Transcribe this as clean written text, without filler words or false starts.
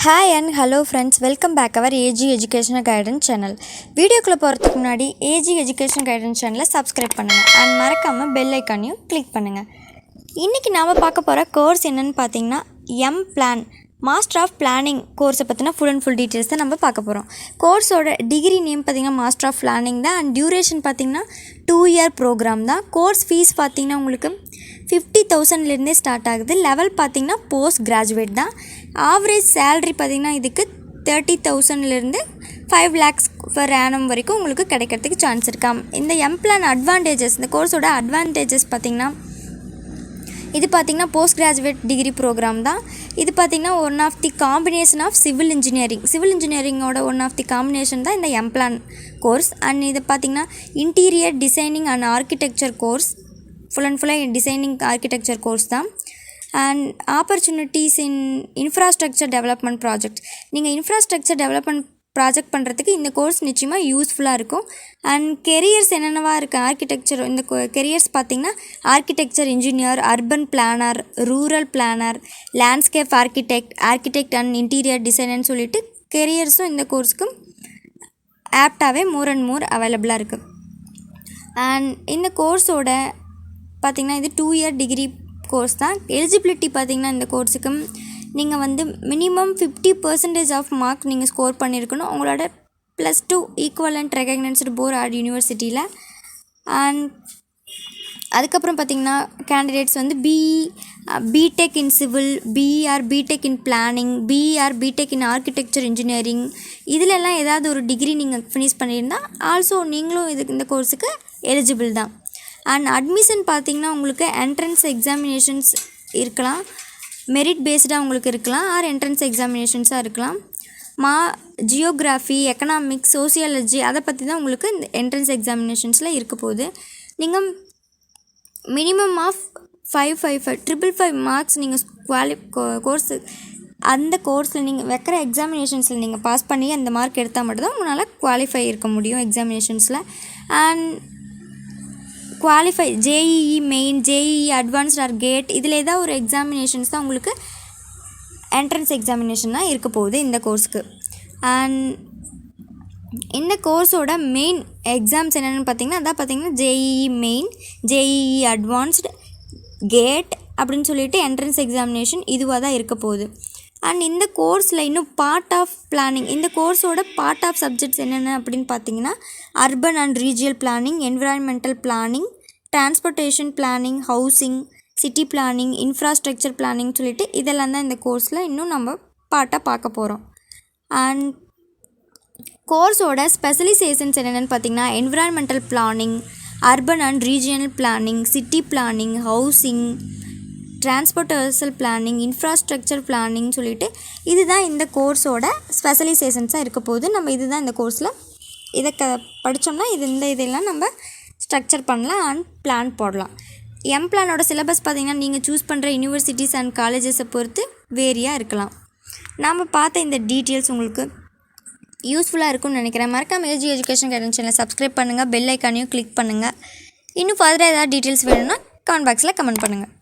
Hi and hello friends, welcome back our AG Educational Guidance channel. வீடியோக்குள்ள போறதுக்கு முன்னாடி AG Educational Guidance channel subscribe பண்ணுங்க and மறக்காம bell icon-ஐயும் click பண்ணுங்க. இன்னைக்கு நாம பார்க்க போற கோர்ஸ் என்னன்னு பாத்தீங்கன்னா M.Plan Master of Planning course பத்தின full and full details தான் நம்ம பார்க்க போறோம். கோர்ஸோட டிகிரி நேம் பாத்தீங்கன்னா Master of Planning தான் and duration பாத்தீங்கன்னா 2-year program தான். கோர்ஸ் ஃபீஸ் பாத்தீங்கன்னா உங்களுக்கு 50,000 ல இருந்தே ஸ்டார்ட் ஆகுது. லெவல் பாத்தீங்கன்னா போஸ்ட் கிராஜுவேட் தான். ஆவரேஜ் சேலரி பார்த்திங்கன்னா இதுக்கு 30,000 ல இருந்து 5 lakhs per annum வரைக்கும் உங்களுக்கு கிடைக்கிறதுக்கு சான்ஸ் இருக்காம். இந்த M.Plan அட்வான்டேஜஸ், இந்த கோர்ஸோட அட்வான்டேஜஸ் பார்த்திங்கன்னா இது பார்த்திங்கன்னா போஸ்ட் கிராஜுவேட் டிகிரி ப்ரோக்ராம் தான். இது பார்த்திங்கன்னா one of the combination of civil இன்ஜினியரிங்கோட ஒன் ஆஃப் தி காம்பினேஷன் தான் இந்த M.Plan கோர்ஸ். அண்ட் இது பார்த்திங்கன்னா interior designing and architecture course, full and ஃபுல்லாக டிசைனிங் ஆர்கிடெக்சர் கோர்ஸ் தான். And opportunities in infrastructure development project, நீங்கள் இன்ஃப்ராஸ்ட்ரக்சர் டெவலப்மெண்ட் ப்ராஜெக்ட் பண்ணுறதுக்கு இந்த கோர்ஸ் நிச்சயமாக யூஸ்ஃபுல்லாக இருக்கும். அண்ட் கெரியர்ஸ் என்னென்னவா இருக்குது ஆர்கிடெக்சர், இந்த கெரியர்ஸ் பார்த்திங்கன்னா architecture engineer, urban planner, rural planner, landscape architect and interior டிசைனர்னு சொல்லிட்டு கெரியர்ஸும் இந்த கோர்ஸுக்கு ஆப்டாகவே மோர் அண்ட் மோர் அவைலபிளாக இருக்குது. அண்ட் இந்த கோர்ஸோட பார்த்திங்கன்னா இது 2-year டிகிரி கோர்ஸ் தான். எலிஜிபிலிட்டி பார்த்திங்கன்னா இந்த கோர்ஸுக்கு நீங்கள் வந்து மினிமம் 50% ஆஃப் மார்க் நீங்கள் ஸ்கோர் பண்ணியிருக்கணும் உங்களோட +2 ஈக்குவலண்ட் ரெகக்னைஸ்டு போர்ட் யூனிவர்சிட்டியில். அண்ட் அதுக்கப்புறம் பார்த்திங்கன்னா கேண்டிடேட்ஸ் வந்து BTech in civil, BTech in planning, BTech in architecture engineering, இதிலெல்லாம் ஏதாவது ஒரு டிகிரி நீங்கள் ஃபினிஷ் பண்ணியிருந்தால் ஆல்சோ நீங்களும் இந்த கோர்ஸுக்கு எலிஜிபிள் தான். அண்ட் அட்மிஷன் பார்த்திங்கன்னா உங்களுக்கு என்ட்ரன்ஸ் எக்ஸாமினேஷன்ஸ் இருக்கலாம், மெரிட் பேஸ்டாக உங்களுக்கு இருக்கலாம், ஆர் என்ட்ரன்ஸ் எக்ஸாமினேஷன்ஸாக இருக்கலாம். ஜியோகிராஃபி, எக்கனாமிக்ஸ், சோசியாலஜி அதை பற்றி தான் உங்களுக்கு இந்த என்ட்ரன்ஸ் எக்ஸாமினேஷன்ஸில் இருக்க போகுது. நீங்கள் மினிமம் ஆஃப் 555 மார்க்ஸ் நீங்கள் கோர்ஸு அந்த கோர்ஸில் நீங்கள் வைக்கிற எக்ஸாமினேஷன்ஸில் நீங்கள் பாஸ் பண்ணி அந்த மார்க் எடுத்தால் மட்டும்தான் உங்களால் குவாலிஃபை இருக்க முடியும் எக்ஸாமினேஷன்ஸில். And qualify JEE main, JEE advanced or GATE, இதில் ஏதாவது ஒரு எக்ஸாமினேஷன்ஸ் தான் உங்களுக்கு என்ட்ரன்ஸ் எக்ஸாமினேஷன் தான் இருக்க போகுது இந்த கோர்ஸுக்கு. அண்ட் இந்த கோர்ஸோட மெயின் எக்ஸாம்ஸ் என்னென்னு பார்த்தீங்கன்னா அதான் பார்த்தீங்கன்னா JEE main, JEE advanced, GATE அப்படின்னு சொல்லிட்டு என்ட்ரன்ஸ் எக்ஸாமினேஷன் இதுவாக தான் இருக்க போகுது. அண்ட் இந்த கோர்ஸில் இன்னும் பார்ட் ஆஃப் பிளானிங், இந்த கோர்ஸோட பார்ட் ஆஃப் சப்ஜெக்ட்ஸ் என்னென்ன அப்படின்னு பார்த்தீங்கன்னா urban and ரீஜியல் planning, environmental planning, transportation planning, housing, city planning, infrastructure planning சொல்லிட்டு இதெல்லாம் தான் இந்த கோர்ஸில் இன்னும் நம்ம பார்ட்டாக பார்க்க போகிறோம். அண்ட் கோர்ஸோட ஸ்பெஷலைசேஷன்ஸ் என்னென்னு பார்த்தீங்கன்னா environmental planning, urban and regional planning, city planning, housing, transportation planning, infrastructure planning சொல்லிட்டு இதுதான் இந்த கோர்ஸோட ஸ்பெஷலைசேஷன்ஸாக இருக்க போகுது. நம்ம இதுதான் இந்த கோர்ஸில் இதை படித்தோம்னா இதெல்லாம் நம்ம ஸ்ட்ரக்சர் பண்ணலாம் அண்ட் பிளான் போடலாம். M.Planோட சிலபஸ் பார்த்திங்கன்னா நீங்கள் சூஸ் பண்ணுற யூனிவர்சிட்டிஸ் அண்ட் காலேஜஸை பொறுத்து வேரியாக இருக்கலாம். நாம் பார்த்த இந்த டீட்டெயில்ஸ் உங்களுக்கு யூஸ்ஃபுல்லாக இருக்கும்னு நினைக்கிறேன். மறக்காம AG எஜுகேஷன் கைடன்ஸ் சேனலை சப்ஸ்கிரைப் பண்ணுங்கள், பெல் ஐக்கானையும் கிளிக் பண்ணுங்கள். இன்னும் ஃபர்தராக ஏதாவது டீட்டெயில்ஸ் வேணும்னா கமெண்ட் பாக்ஸில் கமெண்ட் பண்ணுங்கள்.